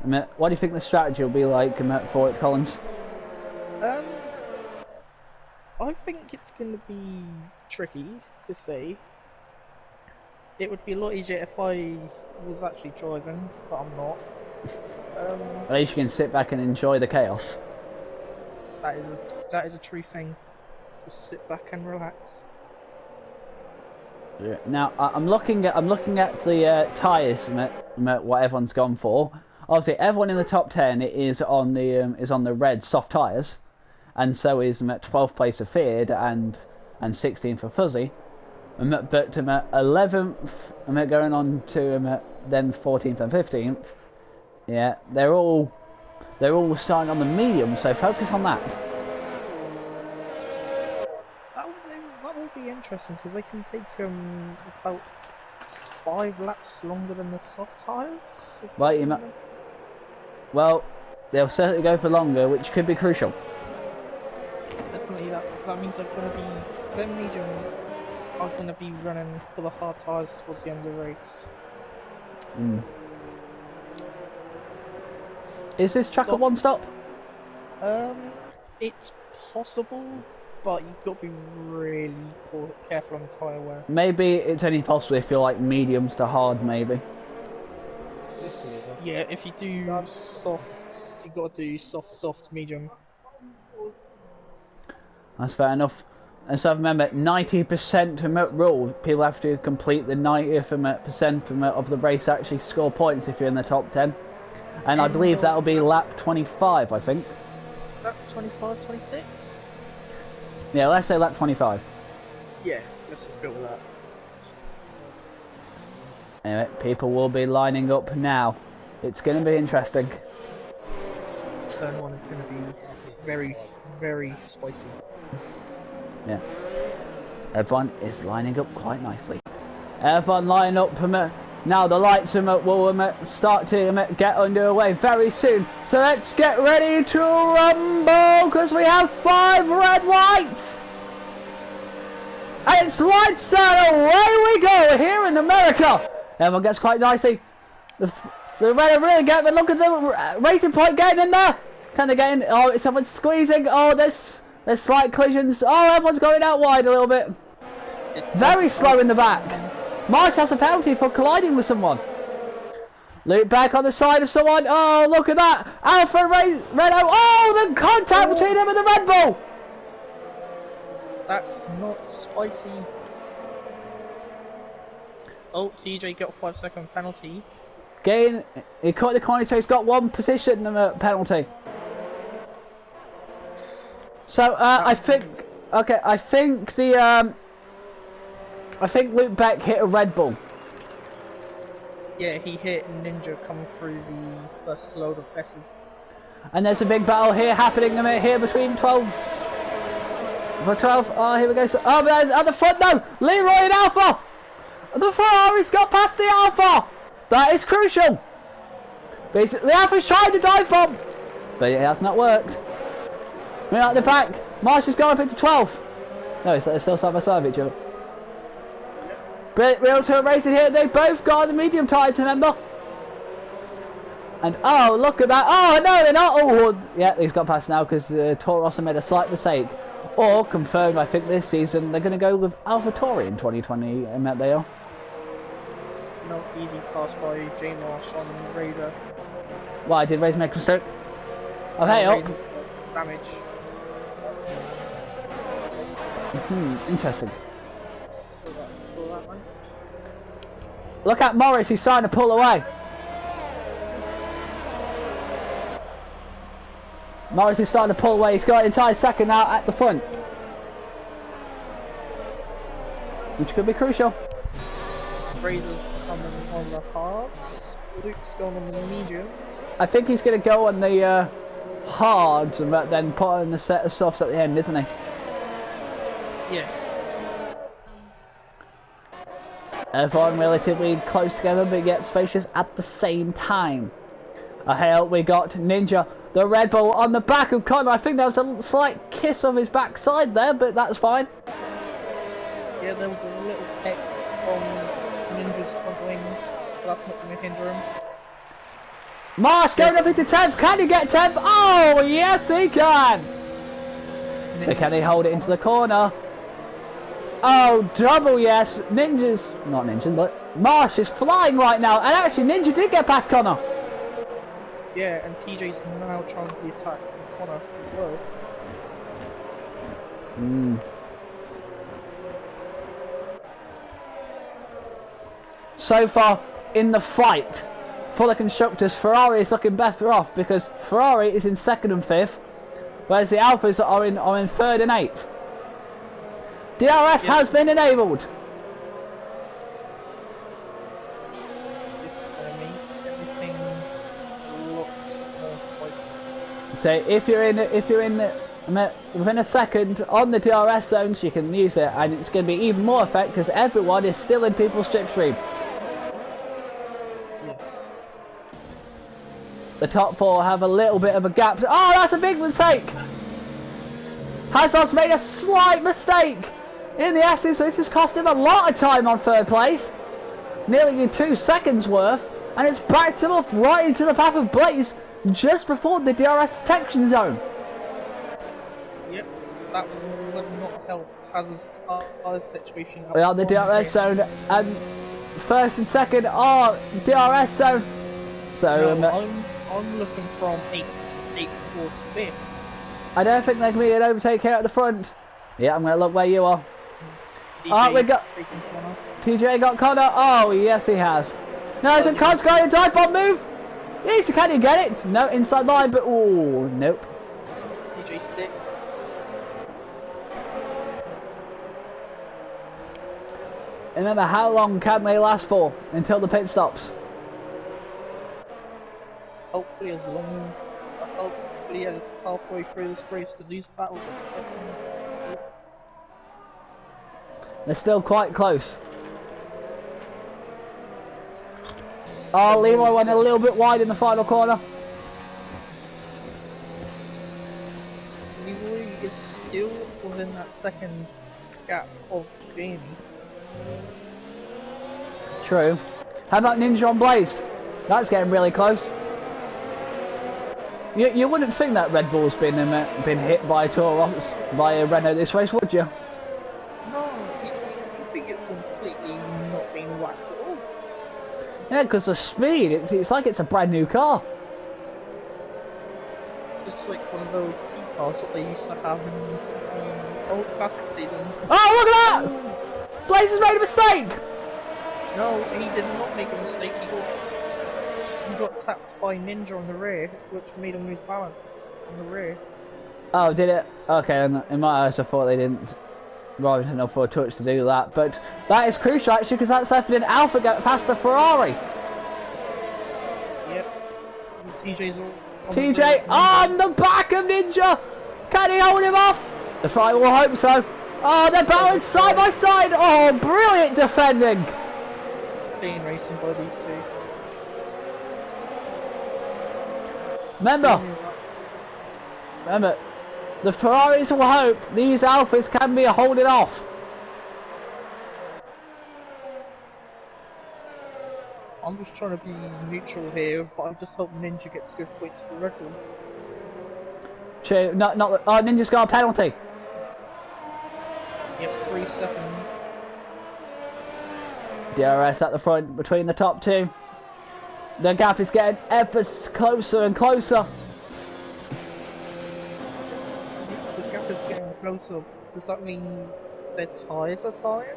What do you think the strategy will be like for it, Collins? Um, I think it's going to be tricky to say. It would be a lot easier if I was actually driving, but I'm not. At least you can sit back and enjoy the chaos. That is a true thing. Just sit back and relax. Yeah. Now I'm looking at the tyres, what everyone's gone for. Obviously, everyone in the top 10 is on the red soft tyres, and so is 12th place of Feared and 16th for Fuzzy. But 11th, going on to then 14th and 15th. Yeah, they're all starting on the medium, so focus on that. That will be interesting because they can take about 5 laps longer than the soft tyres. Well, they'll certainly go for longer, which could be crucial. Definitely, that means them mediums are going to be running for the hard tyres towards the end of the race. Is this track a one stop? It's possible, but you've got to be really careful on the tyre wear. Maybe it's only possible if you're like mediums to hard, maybe. Yeah, if you do softs, you've got to do soft, medium. That's fair enough. And so remember, 90% rule. People have to complete the 90% of the race to actually score points if you're in the top 10. And I believe that'll be lap 25, I think. Lap 25, 26? Yeah, let's say lap 25. Yeah, let's just go with that. Anyway, people will be lining up now. It's going to be interesting. Turn 1 is going to be very, very spicy. Yeah. Everyone is lining up quite nicely. Everyone line up. Now the lights will start to get underway very soon. So let's get ready to rumble because we have 5 red lights. And it's lights out, away we go here in America. Everyone gets quite nicely. The red are really getting, but look at the racing point getting in there. Can they get in? Oh, someone's squeezing. Oh, there's slight collisions. Oh, everyone's going out wide a little bit. Very slow in the back. Marsh has a penalty for colliding with someone. Loop back on the side of someone. Oh, look at that. Alpha Renault. Oh, the contact between him and the Red Bull. That's not spicy. Oh, TJ got a 5-second penalty. He caught the corner, so he's got 1 position penalty. So I think Luke Beck hit a Red Bull. Yeah, he hit Ninja coming through the first load of S's. And there's a big battle here happening here between 12. For 12, oh, here we go. Oh, but at the front, no! Leroy and Alpha! The Ferrari's got past the Alpha! That is crucial! Basically, Alpha's trying to dive bomb! But it has not worked. We're at the back. Marsh has gone up into 12th. No, they're still side by side of each other. But we're able to race it here. They both got the medium tyres, remember? And oh, look at that. Oh, no, they're not. Oh, yeah, he's got past now because Toro Rosso made a slight mistake. Or confirmed, I think this season they're going to go with AlphaTauri in 2020. I met they are. No easy pass by J Marsh on Razor. Why did Razor make a mistake? Oh, hey, oh. Razor's got damage. Interesting. Look at Morris, he's trying to pull away. Morris is starting to pull away, he's got an entire second now at the front. Which could be crucial. Razor's coming on the hards, Luke's going on the mediums. I think he's going to go on the hards and then put on the set of softs at the end, isn't he? Yeah. Everyone relatively close together but yet spacious at the same time. Ahead we got Ninja, the Red Bull on the back of Connor. I think there was a slight kiss of his backside there, but that's fine. Yeah, there was a little peck on Ninja's front wing, but that's not going to hinder him. Marsh going up into 10th. Can he get 10th? Oh, yes, he can. But can he hold it into the corner? Oh, double yes. Ninja's... Not Ninja, but Marsh is flying right now. And actually, Ninja did get past Connor. Yeah, and TJ's now trying to attack Connor as well. So far in the fight for the constructors, Ferrari is looking better off because Ferrari is in 2nd and 5th, whereas the Alphas are in 3rd and 8th. DRS has been enabled. This is going to make everything a lot more spicy. So if you're in within a second on the DRS zones, you can use it, and it's going to be even more effective because everyone is still in people's slipstream. Yes. The top 4 have a little bit of a gap. Oh, that's a big mistake. Hazard's made a slight mistake in the S's, so this has cost him a lot of time on 3rd place. Nearly 2 seconds worth, and it's backed him off right into the path of Blaze just before the DRS detection zone. Yep, that would not help Hazard's situation. We are the DRS zone, and 1st and 2nd are DRS zone. So no, I'm looking from 8 towards 5th. I don't think there can be an overtake here at the front. Yeah, I'm going to look where you are. Oh, we got TJ got Connor. Oh, yes, he has. No, it's a Connor's going to dive bomb move. Yes, can he get it? No, inside line, but oh, nope. TJ sticks. Remember, how long can they last for until the pit stops? Hopefully as long. Hopefully as halfway through this race, because these battles are getting. They're still quite close. Oh, Leroy went a little bit wide in the final corner. Leroy is still within that 2nd gap of Jamie. True. How about Ninja on Blazed? That's getting really close. You wouldn't think that Red Bull's been hit by a Renault this race, would you? No, you think it's completely not being whacked at all. Yeah, because the speed, it's like it's a brand new car. Just like one of those T-cars that they used to have in old classic seasons. Oh, look at that! Blaze has made a mistake! No, he did not make a mistake. He got tapped by Ninja on the rear, which made him lose balance on the rear. Oh, did it? Okay, in my eyes I thought they didn't ride enough for a touch to do that, but that is crucial actually because that's left an Alpha get past the Ferrari. Yep. And TJ's on TJ on the back of Ninja! Can he hold him off? The Ferrari will hope so. Oh, they're battling side by side! Oh, brilliant defending! Being racing by these two. Remember, the Ferraris will hope these Alphas can be holding off. I'm just trying to be neutral here, but I just hope Ninja gets good points for the record. True, oh, Ninja's got a penalty. Yep, 3 seconds. DRS at the front between the top 2. The gap is getting ever closer and closer. The gap is getting closer. Does that mean their tyres are dying?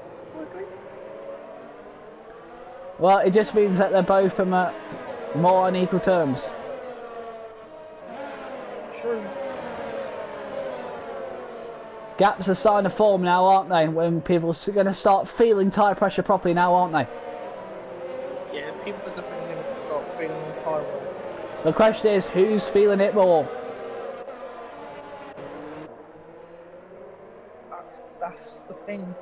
Well, it just means that they're both more on equal terms. True. Gaps are starting to form now, aren't they? When people are going to start feeling tyre pressure properly now, aren't they? Yeah, people are definitely going to start feeling the tyre. The question is, who's feeling it more? That's the thing.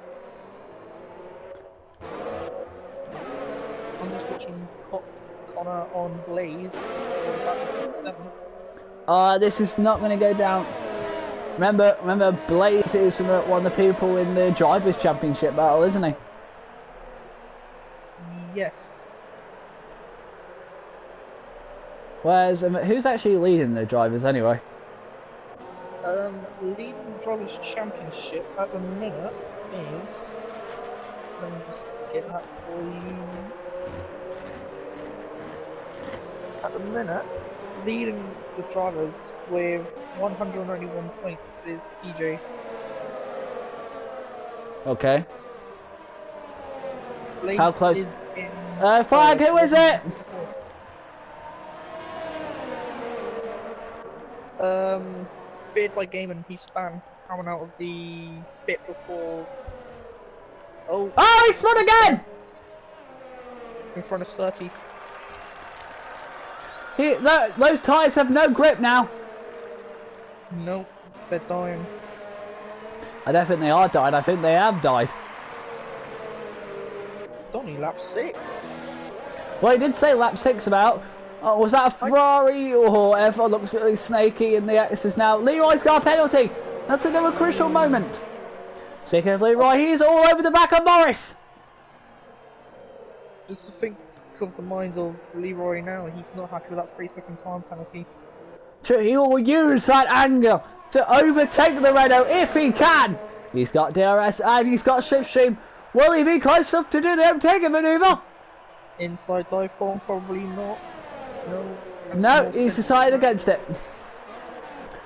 I'm just watching Connor on Blaze. This is not going to go down. Remember, Blaze is one of the people in the Drivers' Championship battle, isn't he? Yes. Whereas, who's actually leading the drivers anyway? Leading Drivers' Championship at the minute is. Let me just get that for you. At the minute, leading the drivers with 191 points is TJ. Okay. Blaze How close? is in. Flag, who is it? Feared by Gaiman, he spun coming out of the bit before. Oh, He spun again! In front of 30. Those tyres have no grip now. Nope, they're dying. I don't think they are died, I think they have died. Donny lap 6. Well, he did say lap 6 about. Oh, was that a Ferrari or whatever? Looks really snaky in the X's now. Leroy's got a penalty. That's another crucial moment. Speaking of Leroy, he's all over the back of Morris. Just to think of the mind of Leroy now, he's not happy with that 3-second time penalty. He will use that anger to overtake the Renault if he can. He's got DRS and he's got Slipstream. Will he be close enough to do the overtaking manoeuvre? Inside dive bomb, probably not. No, he's decided against it.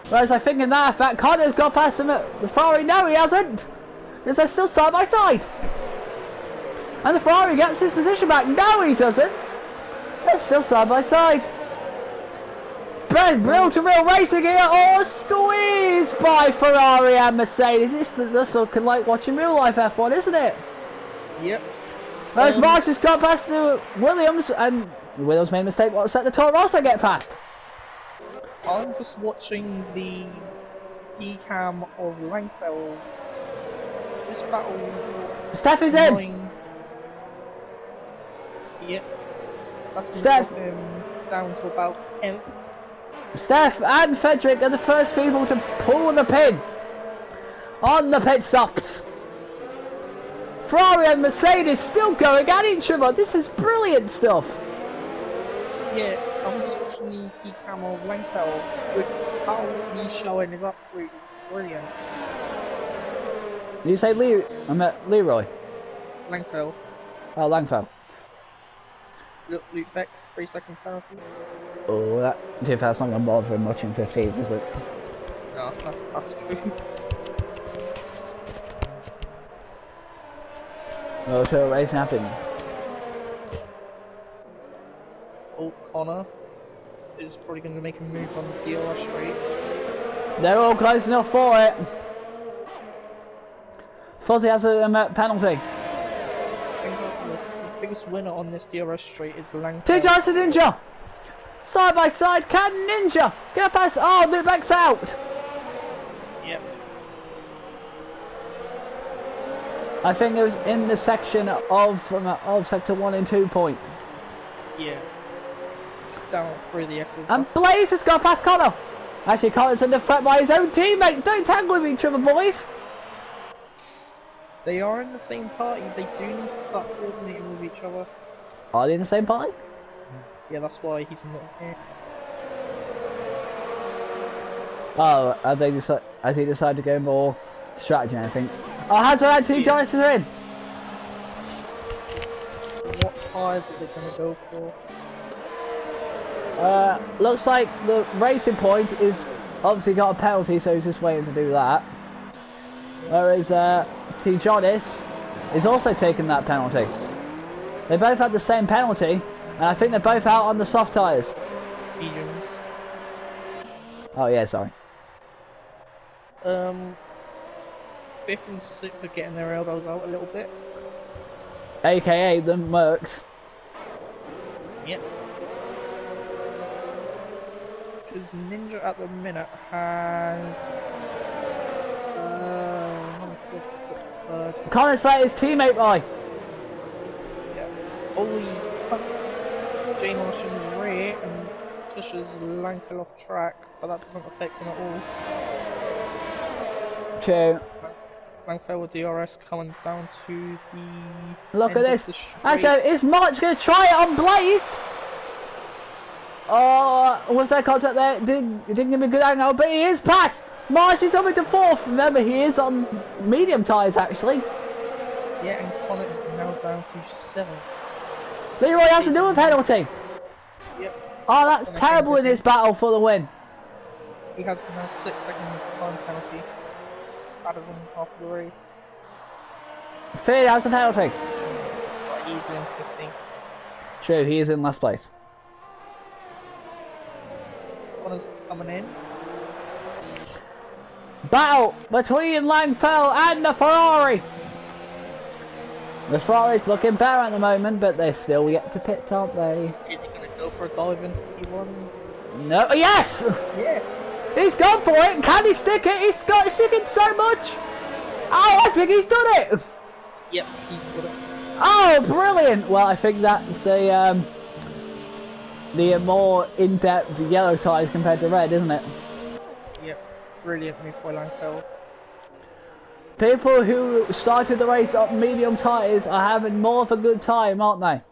Whereas I think in that fact, Connor's got past him at the Ferrari. No, he hasn't. Because they're still side by side. And the Ferrari gets his position back. No, he doesn't. They're still side by side. But real to real racing here. Oh, squeezed by Ferrari and Mercedes. It's looking like watching real life F1, isn't it? Yep. Whereas Marsh has got past the Williams, and Williams made a mistake. What's that? The Toro Rosso get past. I'm just watching the decam of Langfeld. This battle. Steph is in. Yep. That's going Steph. to drop him down to about 10th. Steph and Frederick are the first people to pull the pin on the pit stops. Ferrari and Mercedes still going at each other. This is brilliant stuff. Yeah, I'm just watching the T-cam of Langfeld. How he's showing is absolutely brilliant. Did you say Leroy? Langfeld. Oh, Langfeld. Luke Beck's 3-second penalty. Oh, that's not going to bother him much in 15, is it? No, that's true. Oh, so racing happened. Oh, Connor is probably going to make a move on the DRS straight. They're all close enough for it. Fozzie has a penalty. I think the biggest winner on this DRS straight is Langfeld. TJ to Ninja! Side by side, can Ninja get past? Oh, Lubeck's out! Yep. I think it was in the section of sector 1 and 2 point. Yeah. Down through the S's. And Blaze has got past Connor. Actually, Connor's under threat by his own teammate. Don't tangle with each other, boys. They are in the same party. They do need to start coordinating with each other. Are they in the same party? Yeah, that's why he's not here. Oh, has he decided to go more strategy, I think. Oh, has our two Giants are in? What tyres are they going to go for? Looks like the racing point is obviously got a penalty, so he's just waiting to do that. Whereas T. Jonas is also taking that penalty. They both had the same penalty, and I think they're both out on the soft tyres. Mediums. Oh yeah, sorry. 5th and 6th are getting their elbows out a little bit. AKA the Mercs. Yep. Because Ninja at the minute has... third. Connor's let his teammate by. Yeah. Ollie punts J Martian rear and pushes Langfeld off track, but that doesn't affect him at all. True. Langfeld with DRS coming down to the... Look at this. Actually, is March going to try it on Blazed? Oh, was there contact there? Didn't give me a good angle, but he is past. Marsh is coming to fourth. Remember, he is on medium tyres actually. Yeah, and Connor is now down to 7th. Leroy has to do a penalty. Yep. Oh, that's terrible in his battle for the win. He has now 6 seconds time penalty. Out of him after the race. Fear has a penalty. But he's in 15th. True, he is in last place. Connor's coming in. Battle between Langfell and the Ferrari. The Ferrari's looking better at the moment, but they're still yet to pit, aren't they? Is he going to go for a dive into T1? No. Yes! Yes! He's gone for it. Can he stick it? He's got it sticking so much. Oh, I think he's done it. Yep, he's got it. Oh, brilliant. Well, I think that's the more in-depth yellow tyres compared to red, isn't it? Yep, brilliant move by Langfell. People who started the race on medium tyres are having more of a good time, aren't they?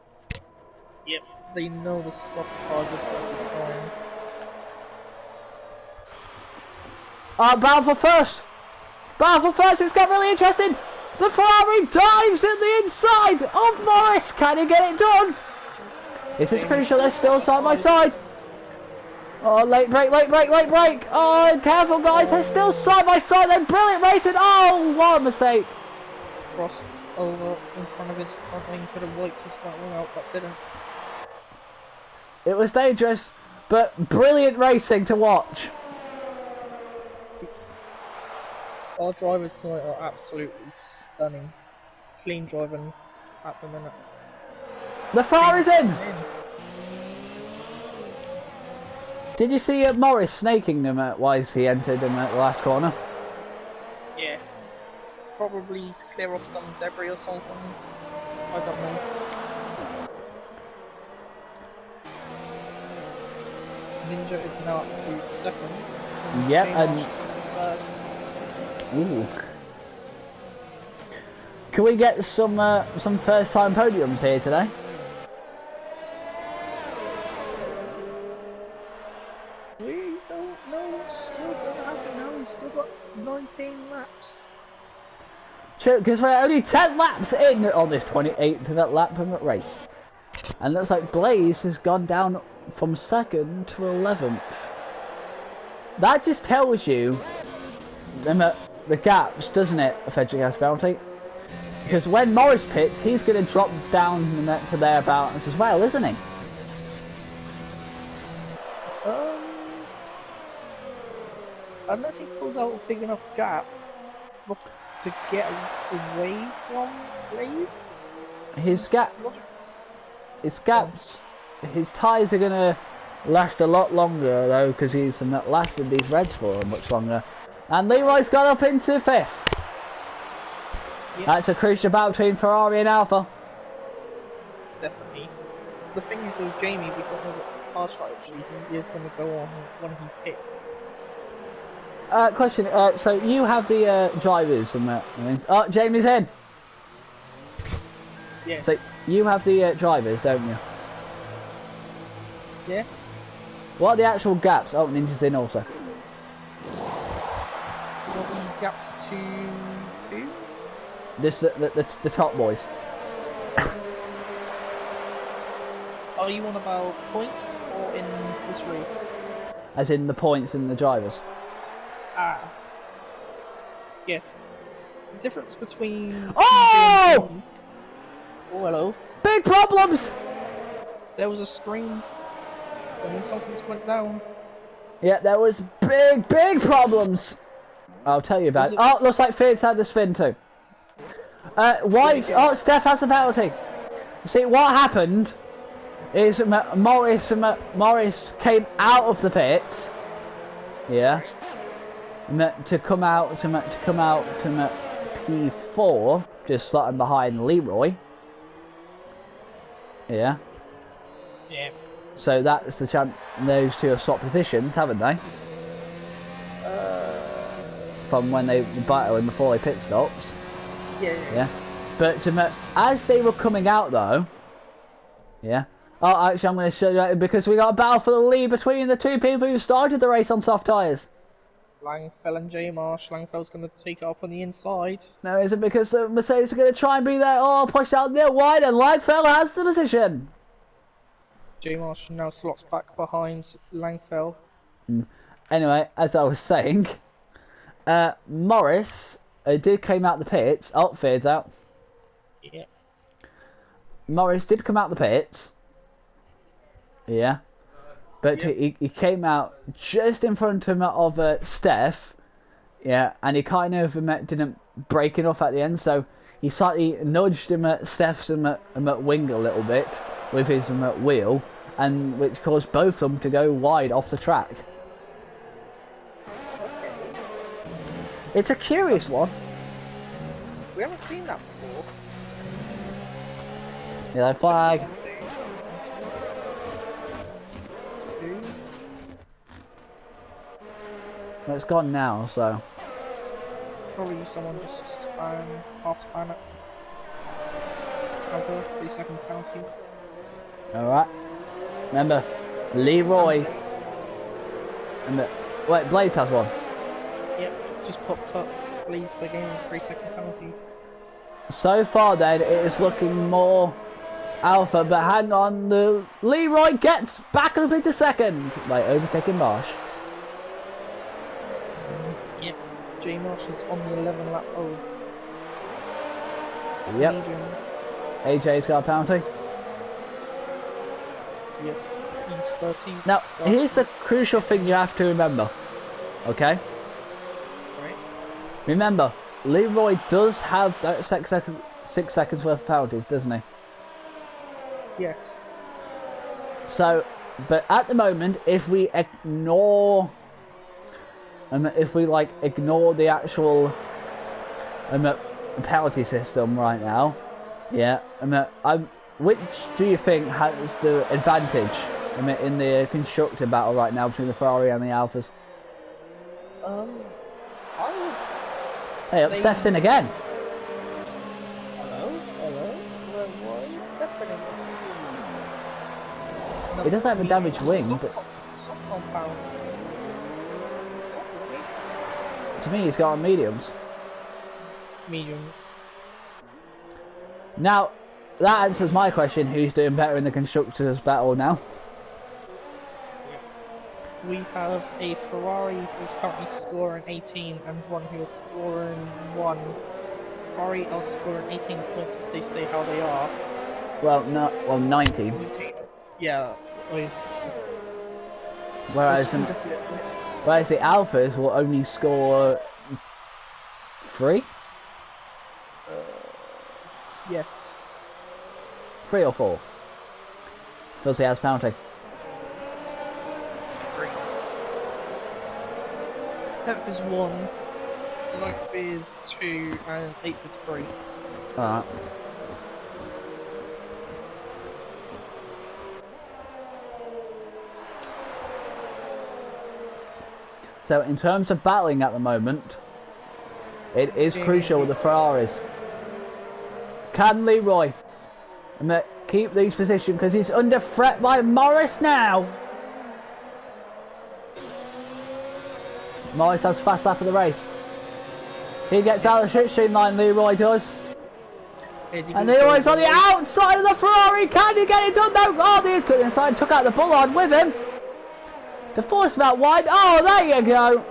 Yep, they know the soft tyres are going. Battle for first! Battle for first, it's got really interesting! The Ferrari dives at the inside of Morris! Can he get it done? This is crucial, they're still side by side. Oh, late break, late break, late break! Oh, careful guys, they're still side by side, they're brilliant racing! Oh, what a mistake! Crossed over in front of his front wing, could have wiped his front wing out, but didn't. It was dangerous, but brilliant racing to watch. Our drivers tonight are absolutely stunning. Clean driving at the minute. The Ferrari's in! Did you see Morris snaking them at Wise? He entered them at the last corner. Yeah. Probably to clear off some debris or something. I don't know. Ninja is now up to seconds. Yep, J-Marsh and... is up to third. Ooh. Can we get some first-time podiums here today? We don't know. Still gonna happen now. We've still got 19 laps. True, because we're only 10 laps in on this 28th lap race. And looks like Blaze has gone down from 2nd to 11th. That just tells you the gaps, doesn't it, Frederick has penalty? Because when Morris pits, he's going to drop down to thereabouts as well, isn't he? Unless he pulls out a big enough gap to get away from Blaze. His gaps, his tyres are going to last a lot longer though, because he's not lasted these reds for much longer. And Leroy's got up into 5th. Yep. That's a crucial battle between Ferrari and Alpha. Definitely. The thing is with Jamie, we don't know what tire strategy he is going to go on when he pits. Question, so you have the drivers and that. Oh, Jamie's in! Yes. So you have the drivers, don't you? Yes. What are the actual gaps? Oh, Ninja's in also. What are the gaps to who? This the top boys. Are you on about points or in this race? As in the points in the drivers. Ah. Yes. The difference between... Oh! Oh, hello. Big problems! There was a scream when something's went down. Yeah, there was big problems. I'll tell you about it. Oh, looks like Fierce had the spin too. White. Oh, Steph has a penalty. See, what happened is Morris came out of the pit. Yeah. To come out to P4, just slotting behind Leroy. Yeah. Yeah. So that's the chance. Those two have swapped positions, haven't they? From when they battle in before they pit stops. Yeah. Yeah. But as they were coming out though, yeah. Oh, actually, I'm going to show you because we got a battle for the lead between the two people who started the race on soft tyres. Langfell and J Marsh. Langfell's going to take it up on the inside. No, is it because the Mercedes are going to try and be there? Oh, push out near wide, and Langfell has the position. J Marsh now slots back behind Langfell. Anyway, as I was saying, Morris did came out the pits. Oh, Fear's out. Yeah. Morris did come out the pits. Yeah. But he came out just in front of Steph. Yeah, and he kind of didn't break enough at the end, so he slightly nudged him at Steph's wing a little bit with his wheel, and which caused both of them to go wide off the track. It's a curious one. We haven't seen that before. Yellow flag. Well, it's gone now, so. Probably someone just half span it. As a 3-second penalty. Alright. Remember, Leroy. Wait, Blaze has one. Yep, just popped up. Blaze for game 3-second penalty. So far then, it is looking more Alpha, but hang on, Leroy gets back up into second by overtaking Marsh. Yep, J Marsh is on the 11 lap road. Yep. Mediums. AJ's got a penalty. Yep, he's 30. Now, here's the crucial thing you have to remember. Okay? Right. Remember, Leroy does have that 6 seconds worth of penalties, doesn't he? Yes. So, but at the moment, if we ignore, ignore the actual penalty system right now, yeah, which do you think has the advantage in the constructor battle right now between the Ferrari and the Alphas? I would. Hey, up Steph's in again. Hello? Why is Steph in again? No, He doesn't have a damaged wing, but soft compound. to me he's got on mediums. Mediums. Now, that answers my question, who's doing better in the constructors battle now? We have a Ferrari who's currently scoring 18 and one who is scoring 1. Ferrari are scoring 18 points if they stay how they are. Well, no, 19. Yeah. Whereas the Alphas will only score 3? Yes. 3 or 4? Feels he has penalty. 3. 10th is 1, 9th is 2, and 8th is 3. Alright. So in terms of battling at the moment, it is crucial with the Ferraris. Can Leroy keep these positions because he's under threat by Morris now? Morris has fast lap of the race. He gets out of the slipstream line, Leroy does. And Leroy's on the outside of the Ferrari. Can he get it done? No. Oh, he's got inside. Took out the bullard with him. To force him out wide. Oh, there you go.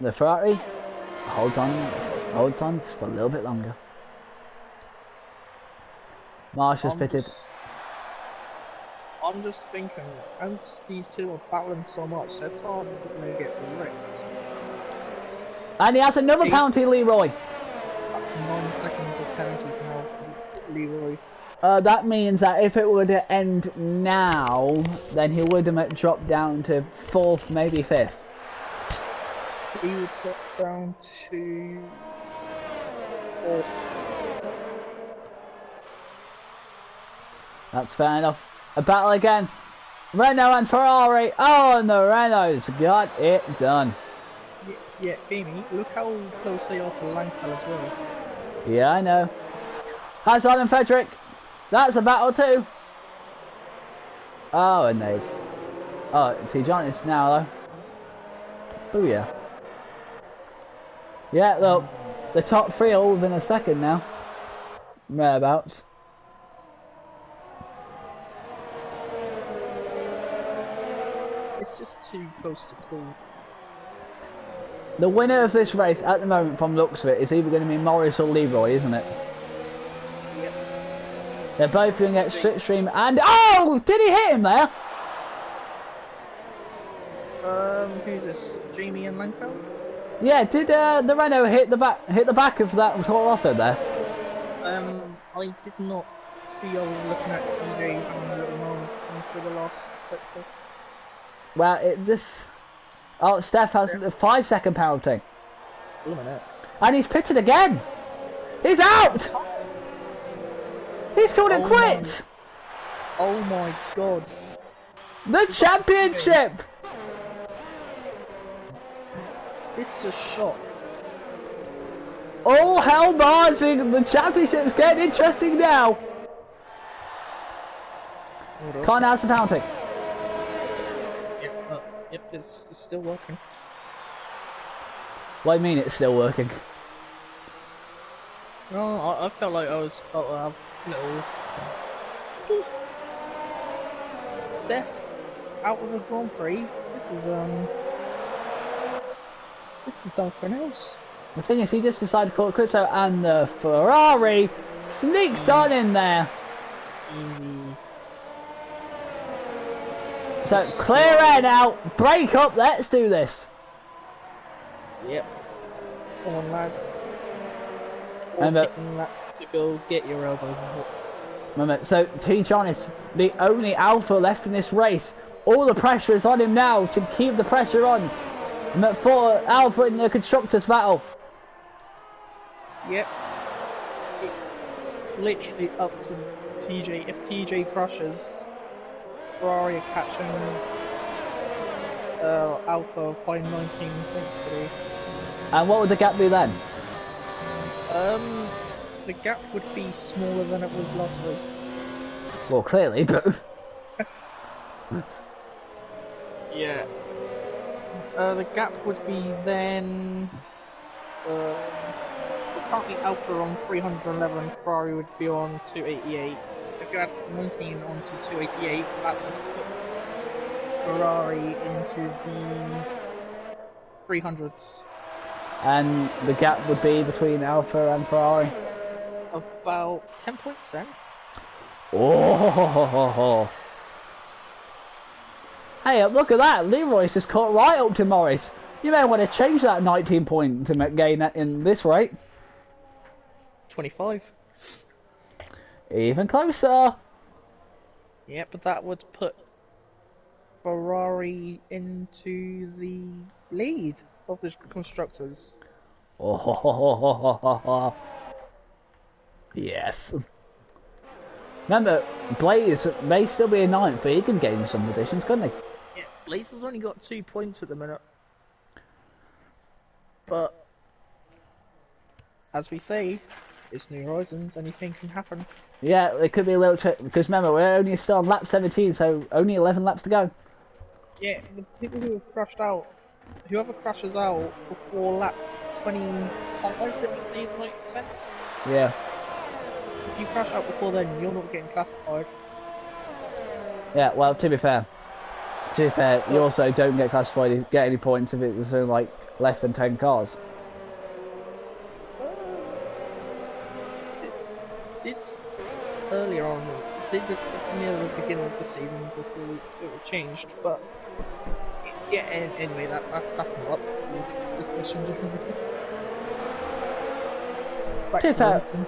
The Ferrari holds on just for a little bit longer. Marsh has pitted. I'm just thinking, as these two are battling so much, their tires are going to get wrecked. And he has another penalty, Leroy. That's 9 seconds of penalties now for Leroy. That means that if it were to end now, then he would have dropped down to 4th, maybe 5th. He would drop down to 4th. That's fair enough. A battle again. Renault and Ferrari. Oh, and the Renault's got it done. Yeah, Amy, look how close they are to Langfell as well. Yeah, I know. Hazard and Frederick. That's a battle too. Oh, and they've... Oh, T-Giants now, though. Booyah. Yeah, look. The top three are all within a second now. Whereabouts. It's just too close to call. The winner of this race at the moment, from the looks of it, is either going to be Morris or Leroy, isn't it? Yep. They're both going to get slipstream and... Oh! Did he hit him there? Who's this? Jamie and Lanko? Yeah, did the Renault hit the back of that Toro Rosso there? I did not see. I was looking at TJ having a little moment through the last sector. Well, it just... Oh, Steph has the 5-second penalty. And he's pitted again. He's out! He's called it quits! Oh my god. The championship! This is a shock. All hell marching. The championship's getting interesting now. Can't have the penalty. Yep, it's still working. What do you mean it's still working? No, I felt like I was about to have little death out of the Grand Prix. This is something else. The thing is, he just decided to call it quits out, and the Ferrari sneaks on in there. Easy. So clear air now, break up, let's do this. Yep. Come on, lads. And 14 laps to go. Get your elbows up. Remember, so T-John is the only Alpha left in this race. All the pressure is on him now to keep the pressure on. And for Alpha in the constructors battle. Yep. It's literally up to TJ. If TJ crushes, Ferrari are catching Alpha by 19 points today. And what would the gap be then? The gap would be smaller than it was last race. Well, clearly, but... Yeah. The gap would be then... we're currently Alpha on 311, Ferrari would be on 288. If you add 19 onto 288, that would put Ferrari into the 300s. And the gap would be between Alpha and Ferrari? About 10 points then. Oh! Hey, look at that! Leroy's just caught right up to Morris. You may want to change that 19 point to gain that in this rate. 25. Even closer. Yeah, but that would put Ferrari into the lead of the constructors. Oh, yes. Remember, Blaze may still be a ninth, but he can gain some positions, couldn't he? Yeah, Blaze has only got 2 points at the minute. But, as we say, it's New Horizons, anything can happen. Yeah, it could be a little trick, because remember, we're only still on lap 17, so only 11 laps to go. Yeah, the people who have crashed out, whoever crashes out before lap 25, did we say 90%? Yeah. If you crash out before then, you're not getting classified. Yeah, well, to be fair, you also don't get classified, you get any points if it's like less than 10 cars. Did earlier on, did near the beginning of the season before it changed, but yeah. Anyway, that's not up for discussion. Back to racing.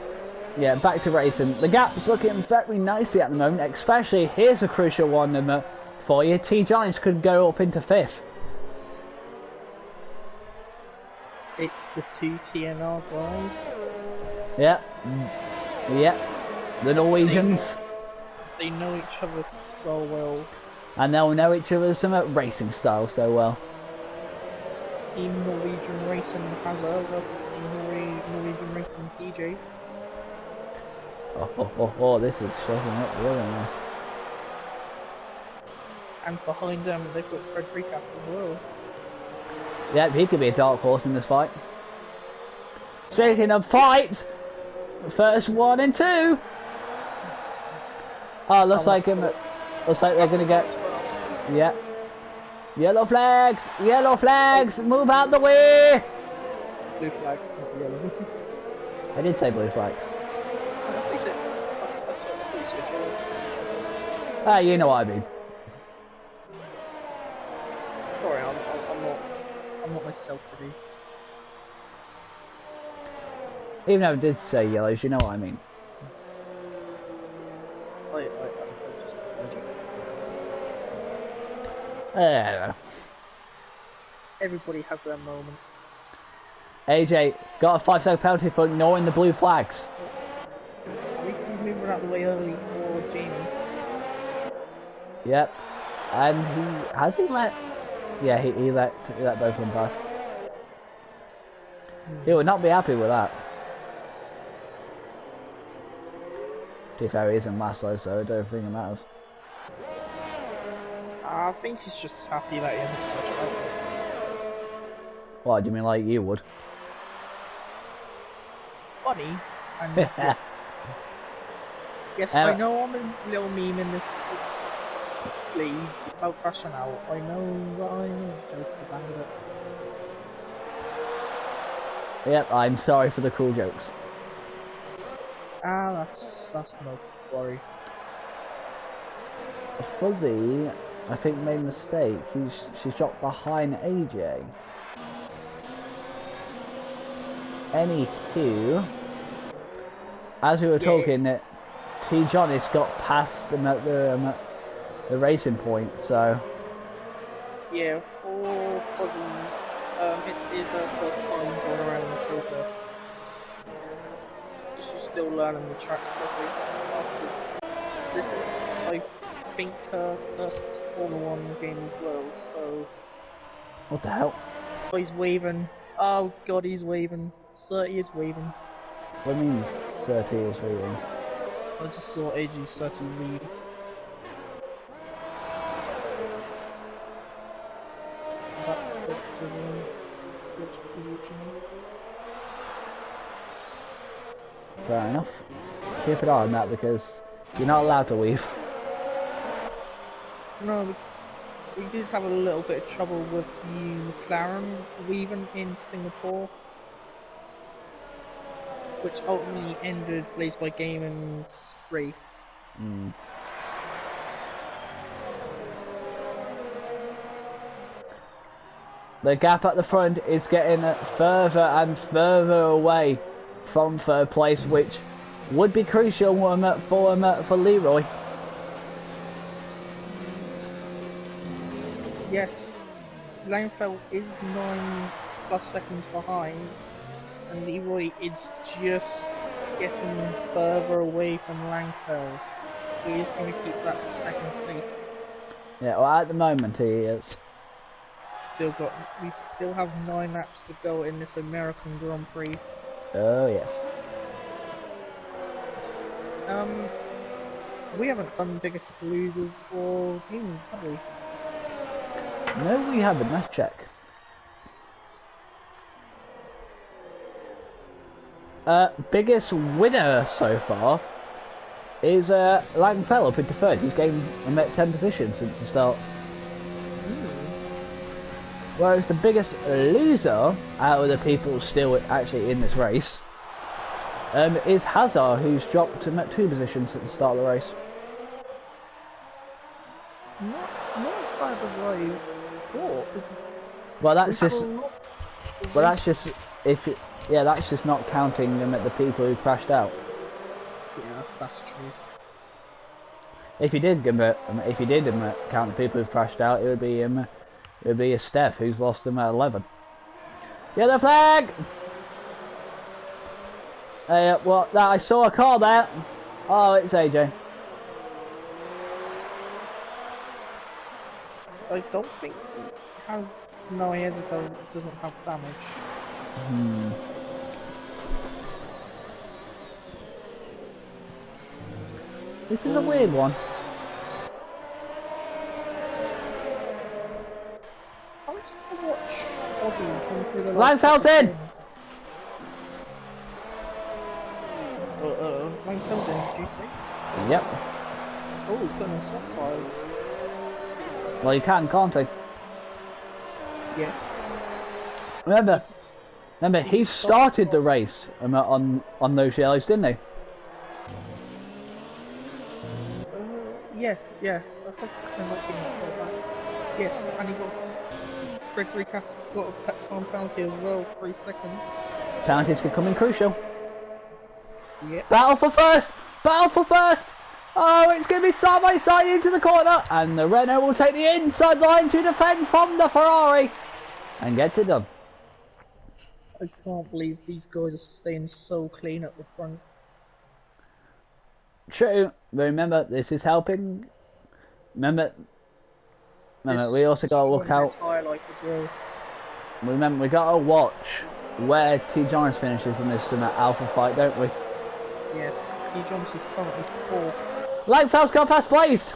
Yeah, back to racing. The gap's looking very nicely at the moment, especially here's a crucial one for you. T-Giants could go up into 5th. It's the 2 TNR guys. Yep. Yep. The Norwegians. They know each other so well. And they'll know each other's racing style so well. Team Norwegian Racing Hazard versus Team Norwegian Racing TJ. Oh, this is shaping up really nice. And behind them, they've got Frederikas as well. Yeah, he could be a dark horse in this fight. Speaking of fights, first 1 and 2. Oh, looks like they're gonna get. Yeah. Yellow flags! Yellow flags! Move out the way! Blue flags, not yellow. I did say blue flags. I saw it yellow. Ah, you know what I mean. Sorry, I'm not myself today. Even though I did say yellows, you know what I mean. I just everybody has their moments. AJ got a 5-second penalty for ignoring the blue flags. At least he's moving out the way early for Jamie. Yep. And he let. Yeah, he let both of them pass. He would not be happy with that. To be fair, he isn't last though, so I don't think it matters. I think he's just happy that he hasn't touched out. What, do you mean like you would? Funny, and yes. Yes, I know I'm a little meme in this league about crashing out. I know I'm joking about it. Yep, I'm sorry for the cool jokes. Ah, that's no worry. Fuzzy, I think, made a mistake. She's dropped behind AJ. Anywho, as we were talking, that T. Johnny's got past them at the racing point, so. Yeah, for Fuzzy, it is her first time going around the filter. She's still learning the track properly. This is, I think, her first Formula 1 game as well, so... What the hell? Oh, he's waving. Oh god, he's waving. 30 is waving. What means 30 is waving? I just saw AG 30 read. That stopped as well. Which position? Fair enough. Keep an eye on that because you're not allowed to weave. No, we did have a little bit of trouble with the McLaren weaving in Singapore, which ultimately ended Blaze by Gaming's race. The gap at the front is getting further and further away from third place, which would be crucial for Leroy. Yes, Langfeld is 9+ seconds behind, and Leroy is just getting further away from Langfeld, so he is going to keep that second place. Yeah, well, at the moment he is. We still have 9 laps to go in this American Grand Prix. Oh yes. We haven't done biggest losers or winners, have we? No, we haven't. Let's check. Biggest winner so far is Langfell up into third. He's gained 10 positions since the start. Whereas the biggest loser out of the people still actually in this race is Hazard, who's dropped 2 positions since the start of the race. Not as bad as I thought. Well, that's just. Well, that's just that's just not counting them at the people who crashed out. Yeah, that's true. If you did count the people who've crashed out, it would be a Steph who's lost them at 11. Yellow flag! I saw a car there. Oh, it's AJ. I don't think he has. No, he doesn't have damage. This is a weird one. I'm just gonna watch Ozzy come through the last Langfell's couple in! of corners. Langfell's in, did you see? Yep. Oh, he's got no soft tyres. Well, you can, can't he? Yes. Remember, he He's started the soft. race on those yellows, didn't he? Yeah. I think I'm looking at that. Yes, and he got. Frederick has got a pet time penalty as well, 3 seconds. Penalties could come in crucial. Yep. Battle for first! Battle for first! Oh, it's going to be side by side into the corner, and the Renault will take the inside line to defend from the Ferrari, and gets it done. I can't believe these guys are staying so clean at the front. True, but remember, this is helping. Remember, we also got to look out. Tyre life as well. Remember, we got to watch where T. Jonas finishes in this Alpha fight, don't we? Yes, T. Jones is currently 4th. Langfell's got past Blaze.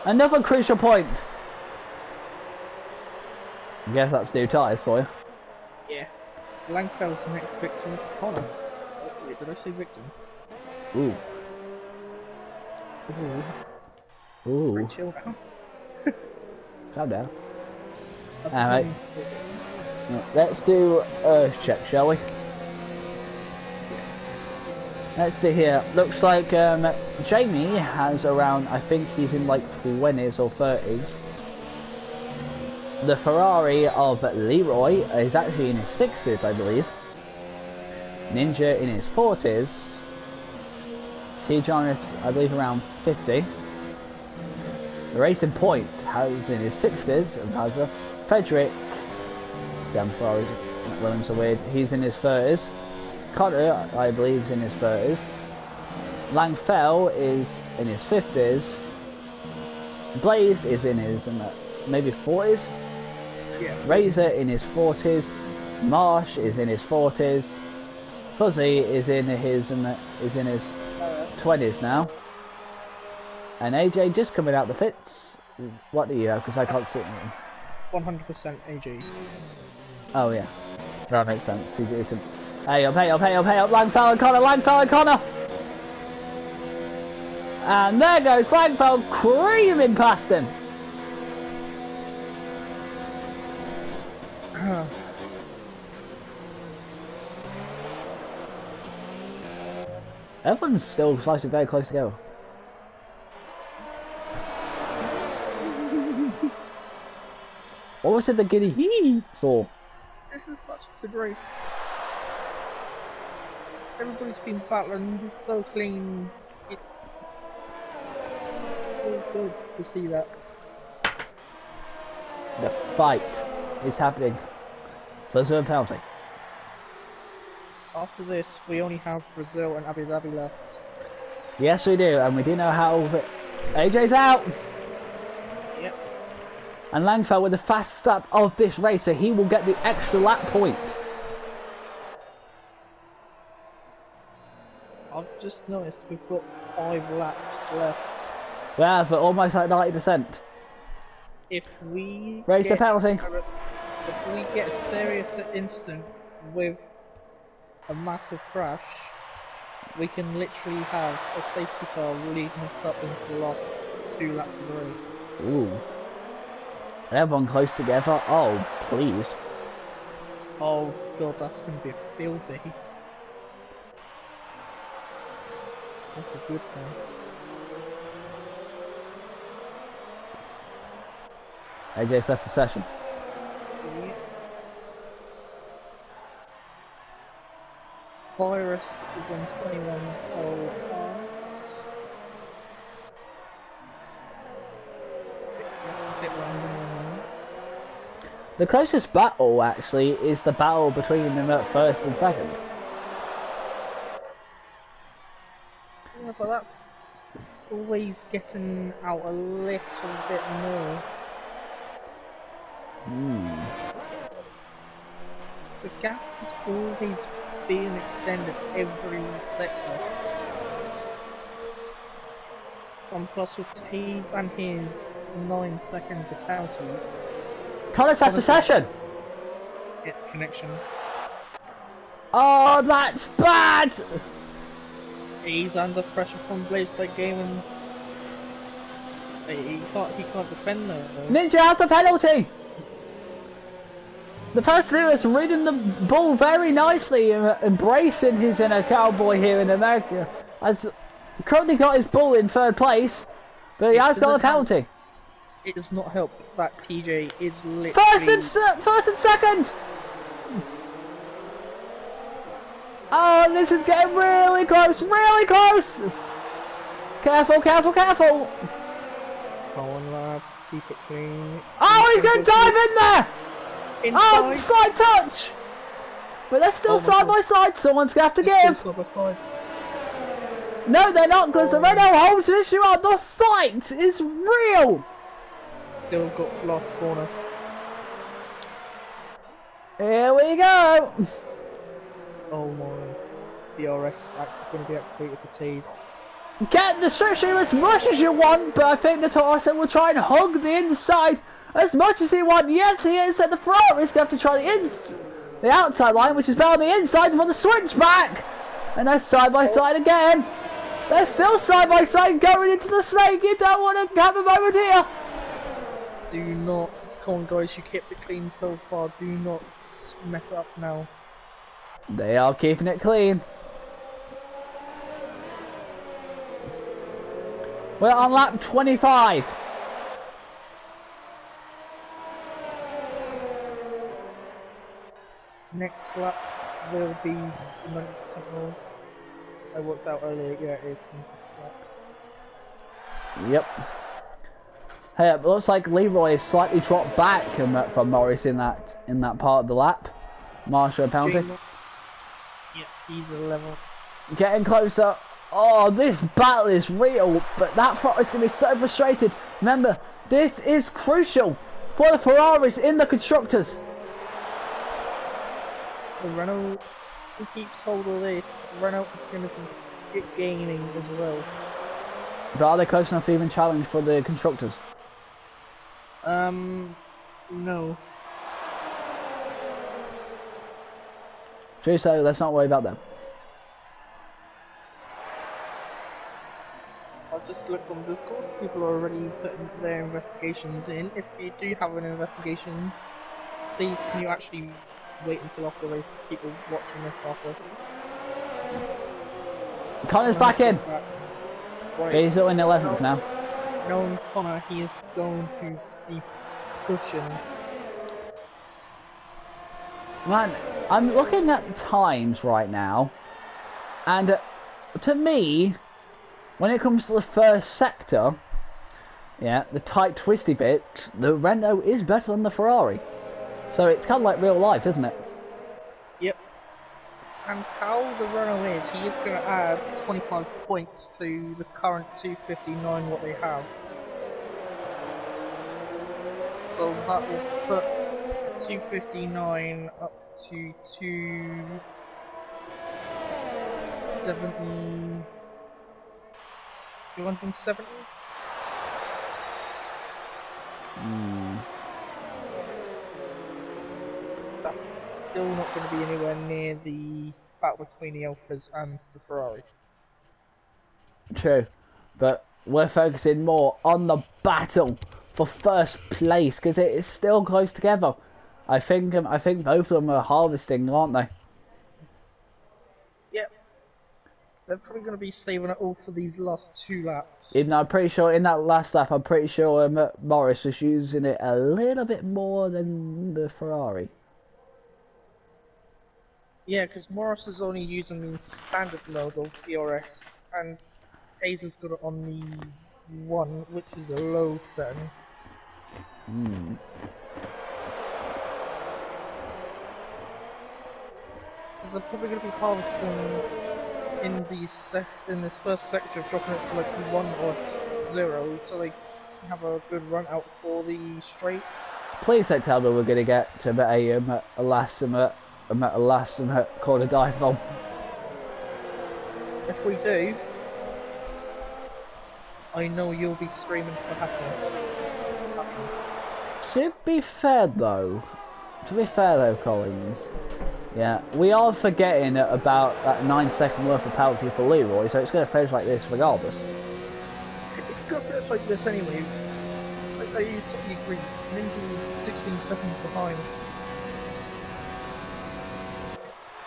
Another crucial point. I guess that's new tyres for you. Yeah. Langfell's next victim is Connor. Wait, did I say victim? Ooh. Ooh. Ooh. Chill now. Calm down. That's Alright. mean to say victim. Let's do Earth check, shall we? Yes. Let's see here. Looks like Jamie has around, I think he's in like 20s or 30s. The Ferrari of Leroy is actually in his 60s, I believe. Ninja in his 40s. T. Jonas, I believe, around 50. The Racing Point has in his 60s, and has a Frederick. Damn, Ferrari Williams are weird. He's in his 30s. Connor, I believe, is in his 30s. Langfell is in his 50s. Blaze is in his maybe 40s. Yeah. Razor in his 40s. Marsh is in his 40s. Fuzzy is in his 20s now. And AJ just coming out the pits. What do you have? Because I can't see him. 100% AG. Oh yeah, that makes sense. He isn't. Hey up! Langfell and Connor! And there goes Langfell creaming past him. Everyone's still slightly very close together. What was it the giddy hee for? This is such a good race. Everybody's been battling, it's so clean. It's so good to see that. The fight is happening for the penalty. After this, we only have Brazil and Abu Dhabi left. Yes, we do, and we do know how. AJ's out! Yep. And Langfell with the fast lap of this race, so he will get the extra lap point. I've just noticed we've got 5 laps left. Yeah, for almost like 90%. If we Race the get penalty. If we get a serious incident with a massive crash, we can literally have a safety car leading us up into the last 2 laps of the race. Ooh. Everyone close together. Oh, please. Oh god, that's going to be a field day. That's a good thing. AJ's left the session. Yeah. Virus is on 21 hold arms. That's a bit random. The closest battle, actually, is the battle between them at first and second. Yeah, but that's always getting out a little bit more. The gap is always being extended every sector. And plus with T's and his 9 seconds of penalties, Connor's after session. Get connection. Oh, that's bad. He's under pressure from Blaze Plate Gaming. He can't defend though. Ninja has a penalty. The person who is reading the ball very nicely and embracing his inner cowboy here in America has currently got his ball in third place, but he has got a penalty. It does not help that TJ is literally... First and second! Oh, and this is getting really close, really close! Careful, careful, careful! Come on lads, keep it clean. Oh, he's going to dive in there! Inside. Oh, side touch! But they're still side by side, someone's going to have to give. Side by side. No, they're not, because the Renault holds the issue out. The fight is real! Still got last corner. Here we go! Oh my. The RS is actually going to be activated for tease. Get the structure as much as you want, but I think the Torso will try and hug the inside as much as he wants. Yes, he is, and the Ferrari's going to have to try the outside line, which is better on the inside for the switchback. And they're side by side again. They're still side by side going into the snake. You don't want to have a moment here. Do not. Come on, guys, you kept it clean so far. Do not mess up now. They are keeping it clean. We're on lap 25. Next lap will be 90% more. I worked out earlier, yeah, it is 26 laps. Yep. Hey, it looks like Leroy has slightly dropped back from Morris in that part of the lap. Marshall penalty. Yeah, he's a level. Getting closer. Oh, this battle is real, but that Ferrari is going to be so frustrated. Remember, this is crucial for the Ferraris in the constructors. The Renault, who keeps hold of this, Renault is going to be gaining as well. But are they close enough to even challenge for the constructors? No. True, so let's not worry about them. I've just looked on Discord, people are already putting their investigations in. If you do have an investigation, please can you actually wait until after the race, people watching this after. Connor's back in. Right. He's in 11th now. Knowing Connor, he is going to be pushing. Man, I'm looking at times right now, and to me, when it comes to the first sector, yeah, the tight twisty bits, the Renault is better than the Ferrari. So it's kind of like real life, isn't it? Yep. And how the Renault is, he is going to add 25 points to the current 259 what they have. So that will put 259 up to 270. 270s? That's still not going to be anywhere near the battle between the Alphas and the Ferrari. True, but we're focusing more on the battle for first place because it is still close together. I think both of them are harvesting, aren't they? Yep. They're probably going to be saving it all for these last 2 laps. Even though I'm pretty sure in that last lap, I'm pretty sure Morris was using it a little bit more than the Ferrari. Yeah, because Morris is only using the standard mode of DRS, and Taser's got it on the 1, which is a low setting. Because they're probably going to be harvesting in this first sector, dropping it to like 1 or 0, so they can have a good run out for the straight. Please don't tell me we're going to get to a last corner dive bomb. If we do, I know you'll be screaming for happiness. To be fair though, Collins, yeah, we are forgetting about that 9-second worth of penalty for Leroy, so it's going to finish like this regardless. It's going to finish like this anyway. I totally agree. Ninja's 16 seconds behind.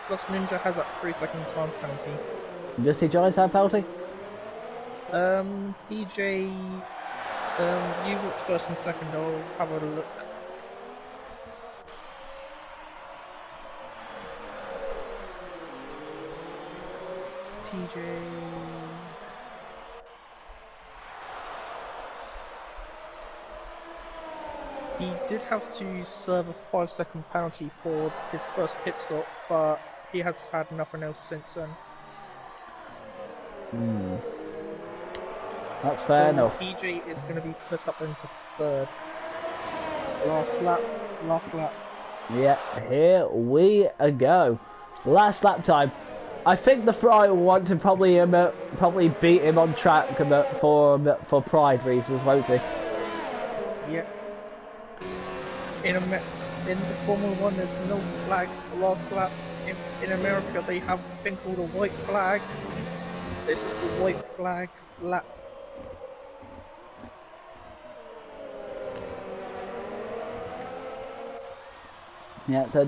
Plus Ninja has that 3-second time penalty. Does TJ have a penalty? TJ, you watch first and second, I'll have a look. TJ... He did have to serve a 5-second penalty for his first pit stop, but he has had nothing else since then. That's fair enough. TJ is going to be put up into third. Last lap. Yeah, here we go. Last lap time. I think the Ferrari will want to probably beat him on track for pride reasons, won't he? Yeah. In the Formula 1, there's no flags for last lap. In America, they have a thing called a white flag. This is the white flag lap. Yeah, so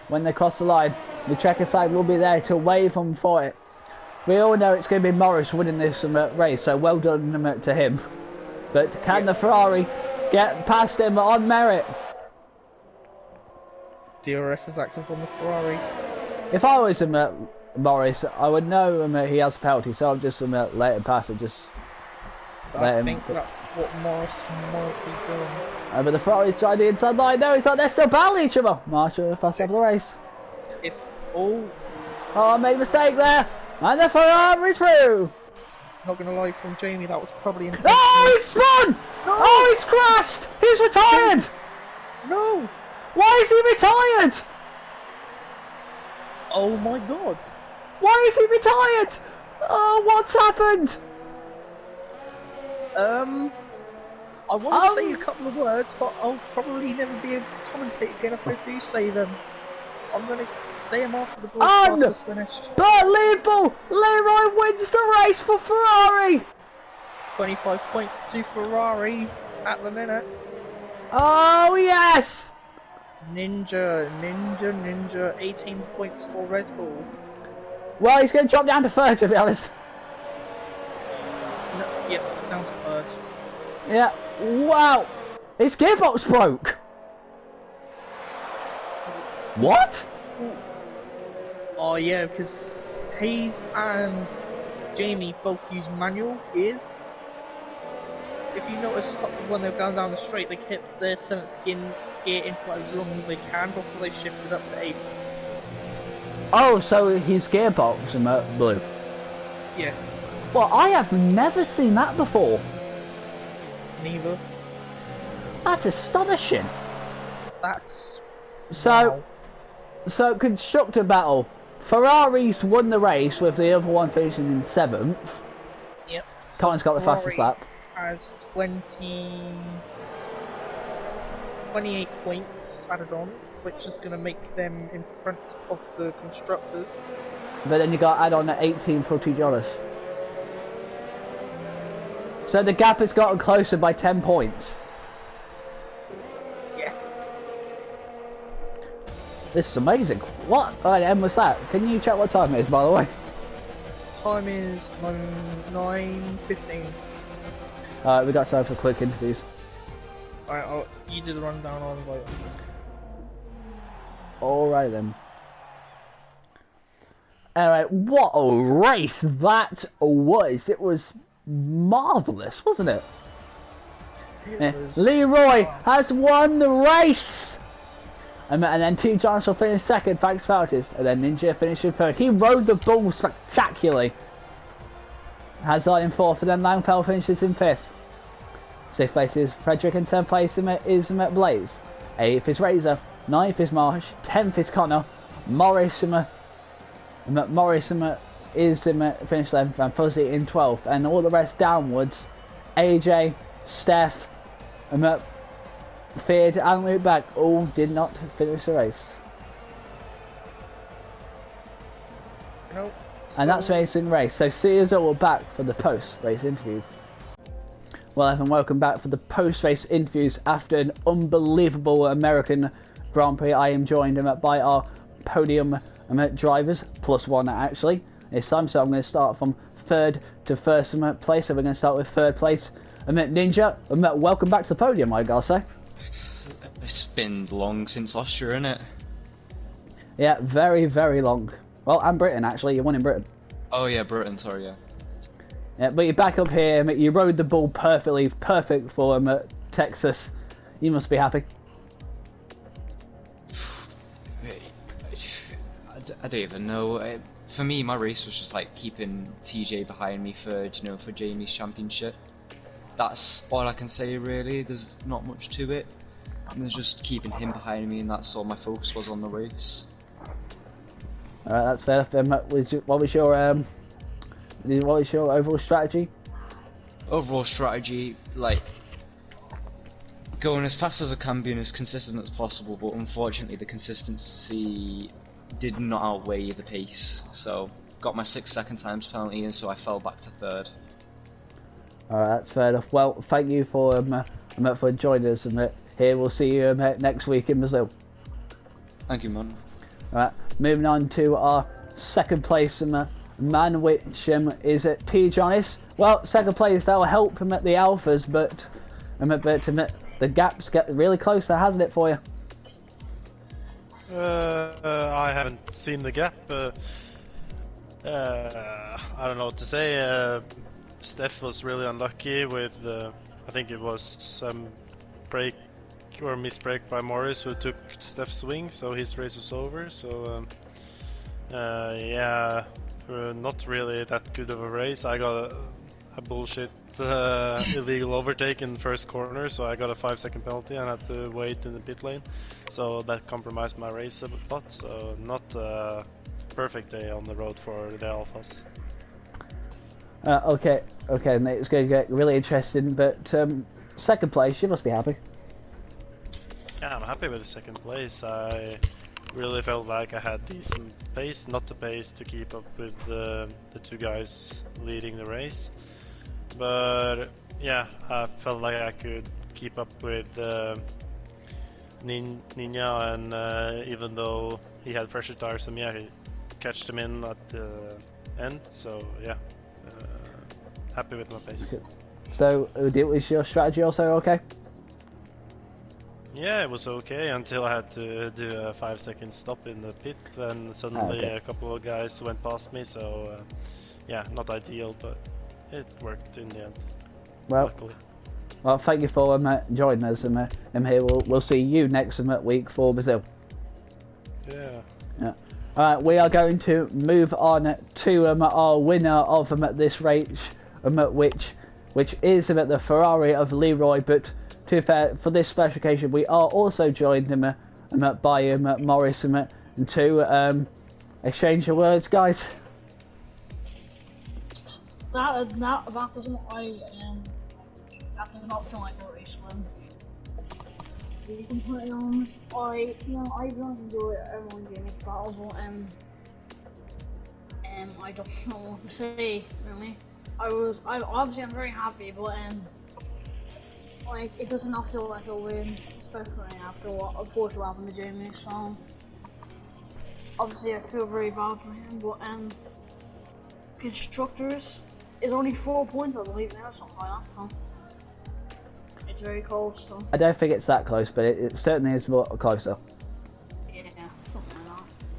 when they cross the line, the checkered flag will be there to wave them for it. We all know it's going to be Morris winning this race, so well done to him. But can the Ferrari get past him on merit? DRS is active on the Ferrari. If I was Morris, I would know he has a penalty, so I'll just let him pass it. I think that's what Morris might be doing. But the Ferrari's trying the inside line. No, it's not. They're still battling each other. Marshall, first lap of the race. Oh, I made a mistake there. And the Ferrari's through. Not gonna lie, from Jamie, that was probably intentional. Oh, he's spun! No. Oh, he's crashed! He's retired! No! Why is he retired? Oh my god! Why is he retired? Oh, what's happened? I want to say a couple of words, but I'll probably never be able to commentate again if I do say them. I'm going to say them after the broadcast is finished. Unbelievable! Leroy wins the race for Ferrari! 25 points to Ferrari at the minute. Oh, yes! Ninja, 18 points for Red Bull. Well, he's going to drop down to third, to be honest. No, yep, down to third. Yeah, wow! His gearbox broke! What? Oh yeah, because Taze and Jamie both use manual gears. If you notice, when they're going down the straight, they kept their 7th gear in for as long as they can before they shifted up to 8th. Oh, so his gearbox blew? Yeah. Well, I have never seen that before. Neither. That's astonishing. That's... So, So, constructor battle. Ferrari's won the race with the other one finishing in 7th. Yep. Colin's got the fastest lap. Has 28 points added on, which is going to make them in front of the constructors. But then you got to add on at 18 for Tijonas. So the gap has gotten closer by 10 points. Yes. This is amazing. What M was that? Can you check what time it is, by the way? Time is 9:15. We got time for quick interviews. Alright, you do the rundown on like. Alright then. Alright, what a race that was. It was marvellous, wasn't it? Leroy has won the race! And then T. Johnson finished 2nd, thanks penalties. And then Ninja finished in 3rd. He rode the bull spectacularly. Hazard in 4th, and then Langfeld finishes in 5th. 6th place is Frederick, and 7th place is Blaze. 8th is Razor. 9th is Marsh. 10th is Connor. Morris is finished 11th, and Fuzzy in 12th. And all the rest downwards. AJ, Steph, feared and loop back all did not finish the race. Nope. And that's racing race. So see us all back for the post-race interviews. Well, Evan, welcome back for the post-race interviews after an unbelievable American Grand Prix. I am joined by our podium drivers, +1 actually, this time. So I'm going to start from third to first place. So we're going to start with third place. Ninja, welcome back to the podium, I gotta say. It's been long since Austria, isn't it? Yeah, very, very long. Well, and Britain, actually. You won in Britain. Oh, yeah, Britain, sorry, yeah. Yeah, but you're back up here. You rode the ball perfectly. Perfect for Texas. You must be happy. I don't even know. For me, my race was just like keeping TJ behind me for, you know, for Jamie's championship. That's all I can say, really. There's not much to it. And there's just keeping him behind me, and that's all my focus was on the race. Alright, that's fair. What was your overall strategy? Overall strategy, like, going as fast as I can, being as consistent as possible, but unfortunately the consistency did not outweigh the pace. So, got my 6 second times penalty, and so I fell back to third. Alright, that's fair enough. Well, thank you for joining us, here we'll see you next week in Brazil. Thank you, man. Alright, moving on to our second place man, which is T. Jonas. Well, second place, that'll help him at the Alphas, but the gaps get really close, hasn't it, for you? I haven't seen the gap. I don't know what to say. Steph was really unlucky with, I think it was some break or misbreak by Morris who took Steph's swing, so his race was over. So yeah, not really that good of a race. I got a bullshit illegal overtake in the first corner, so I got a 5-second penalty and had to wait in the pit lane. So that compromised my race a lot. So not a perfect day on the road for the Alphas. Okay, mate, it's going to get really interesting, but second place, you must be happy. Yeah, I'm happy with the second place. I really felt like I had decent pace, not the pace to keep up with the two guys leading the race. But yeah, I felt like I could keep up with Ninja, and even though he had pressure tires on me, I catched him in at the end. So yeah, happy with my pace. So was your strategy also okay? Yeah, it was okay until I had to do a 5-second stop in the pit, and suddenly a couple of guys went past me. So yeah, not ideal, but it worked in the end. Well, luckily. Well, thank you for joining us, and here we'll see you next week for Brazil. Yeah. Yeah. Alright, we are going to move on to our winner of this race, which is the Ferrari of Leroy. But to be fair, for this special occasion, we are also joined by Morris and to exchange your words, guys. That doesn't that does not feel like a race win. To be completely honest, I really enjoy everyone getting a battle, I don't know what to say really. I'm very happy, but like it does not feel like a win, especially after what 4th lap in the Jamie. So obviously I feel very bad for him, but constructors is only 4 points, I believe, now, something like that. So it's very close. So I don't think it's that close, but it certainly is more closer. yeah, something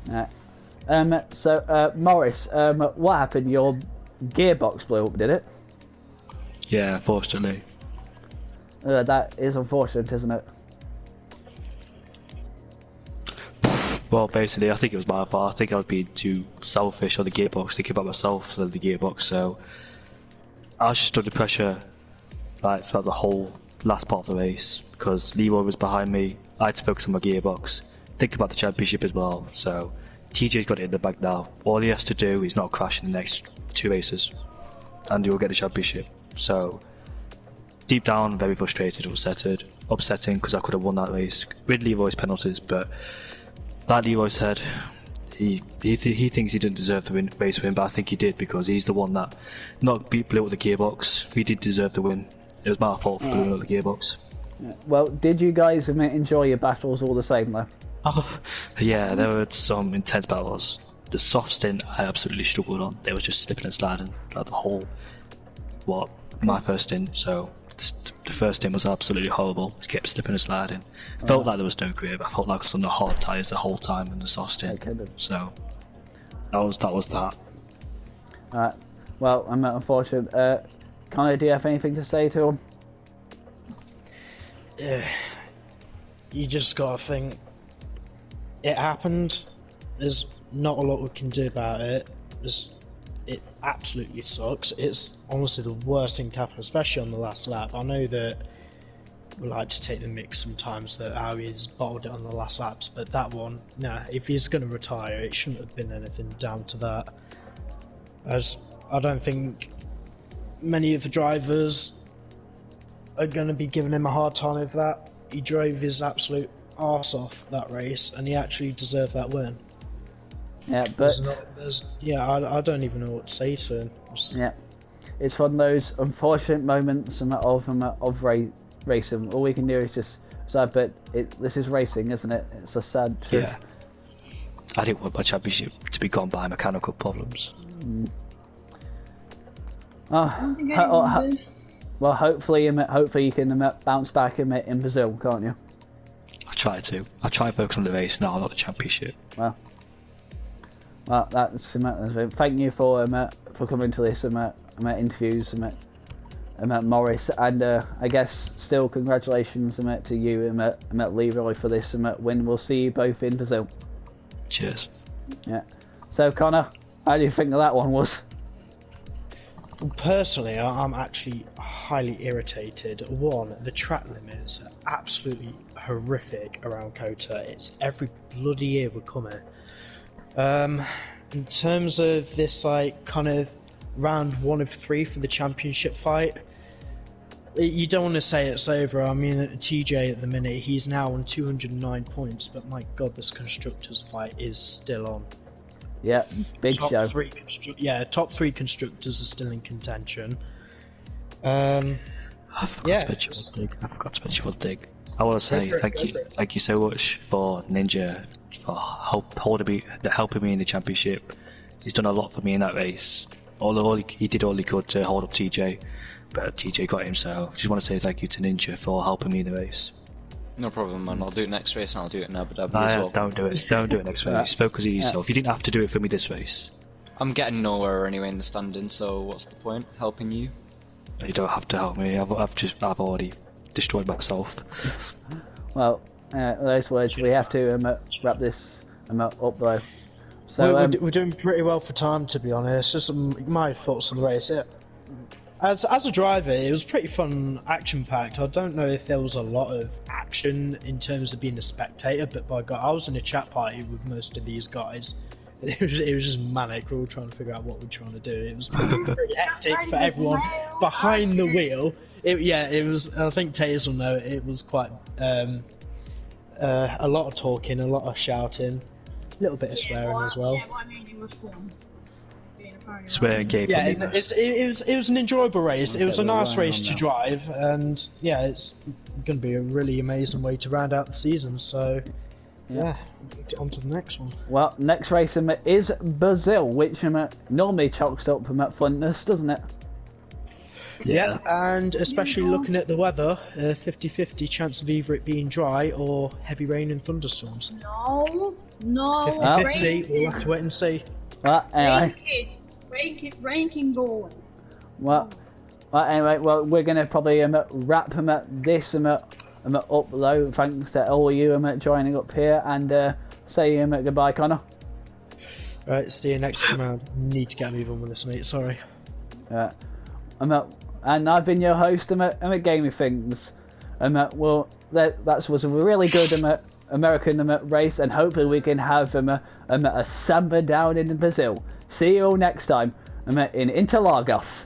like that. So Morris, what happened? Your gearbox blew up, did it? Yeah, unfortunately. That is unfortunate, isn't it? Well, basically, I think it was my fault. I think I was being too selfish on the gearbox, thinking about myself than the gearbox. So I was just under pressure, like throughout the whole last part of the race, because Leroy was behind me. I had to focus on my gearbox, think about the championship as well. So TJ's got it in the bag now. All he has to do is not crash in the next 2 races, and he will get the championship. So deep down, very frustrated, upsetting because I could have won that race with Leroy's penalties. But like Leroy said, he thinks he didn't deserve the race win, but I think he did because he's the one that blew up the gearbox. He did deserve the win. It was my fault for blowing up the gearbox. Well, did you guys enjoy your battles all the same though? Oh, yeah, there were some intense battles. The soft stint I absolutely struggled on. They were just slipping and sliding throughout the whole, my first stint. So the first stint was absolutely horrible. It kept slipping and sliding. Felt like there was no grip. I felt like I was on the hard tyres the whole time in the soft stint. Okay, so that was that. Alright. Well, I'm unfortunate. Connor, do you have anything to say to him? Yeah. You just gotta think. It happened. There's not a lot we can do about it. It absolutely sucks. It's honestly the worst thing to happen, especially on the last lap. I know that we like to take the mix sometimes that how he's bottled it on the last laps, but that one, nah, if he's going to retire, it shouldn't have been anything down to that. As I don't think many of the drivers are going to be giving him a hard time over that. He drove his absolute arse off that race, and he actually deserved that win. Yeah, but I don't even know what to say to him. yeah, it's one of those unfortunate moments of racing. All we can do is just sad, but this is racing, isn't it? It's a sad truth. Yeah. I didn't want my championship to be gone by mechanical problems. Well, hopefully you can bounce back in Brazil, can't you? I try to. I try and focus on the race now, not the championship. Well, that's thank you for coming to this interviews, Morris, and I guess still congratulations to you and Leroy for this win. We'll see you both in Brazil. Cheers. Yeah. So Connor, how do you think that one was? Personally, I'm actually highly irritated. One, the track limits are absolutely horrific around Kota. It's every bloody year we're coming. In terms of this, kind of round 1 of 3 for the championship fight, you don't want to say it's over. I mean, TJ at the minute, he's now on 209 points, but my god, this constructors fight is still on. Yeah, big top show. Top 3 constructors are still in contention. I forgot to mention one thing. I want to say thank you so much for Ninja for helping me in the championship. He's done a lot for me in that race. Although he did all he could to hold up TJ, but TJ got him. So just want to say thank you to Ninja for helping me in the race. No problem, man. I'll do it next race and I'll do it in Abu Dhabi as well. Don't do it. Don't do it next race. Focus on yourself. You didn't have to do it for me this race. I'm getting nowhere anyway in the standing, so what's the point? Helping you? You don't have to help me. I've already destroyed myself. Well, those words, we have to wrap this up though. So we're doing pretty well for time, to be honest. Just my thoughts on the race. As a driver, it was pretty fun, action-packed. I don't know if there was a lot of action in terms of being a spectator, but by God, I was in a chat party with most of these guys. It was just manic. We were all trying to figure out what we were trying to do. It was pretty hectic for everyone behind the wheel. It was. I think Taze will know. It was quite a lot of talking, a lot of shouting, a little bit of swearing as well. Yeah, I mean, it was fun. Swearing game. Yeah, it was an enjoyable race. It was a nice race to drive, and yeah, it's going to be a really amazing way to round out the season. So. Yeah, on to the next one. Well, next race is Brazil, which normally chalks up from funness, doesn't it? Yeah, and especially looking at the weather, 50-50 chance of either it being dry or heavy rain and thunderstorms. No. 50-50, we'll have to wait and see. Well, anyway. Ranking going. Well, anyway, we're going to probably wrap this up though. Thanks to all of you joining up here, and say goodbye, Connor. Right, see you next time around. Need to get a move on with this, mate. Sorry. And I've been your host, Gaming Things. Well, that was a really good American race, and hopefully we can have a samba down in Brazil. See you all next time in Interlagos.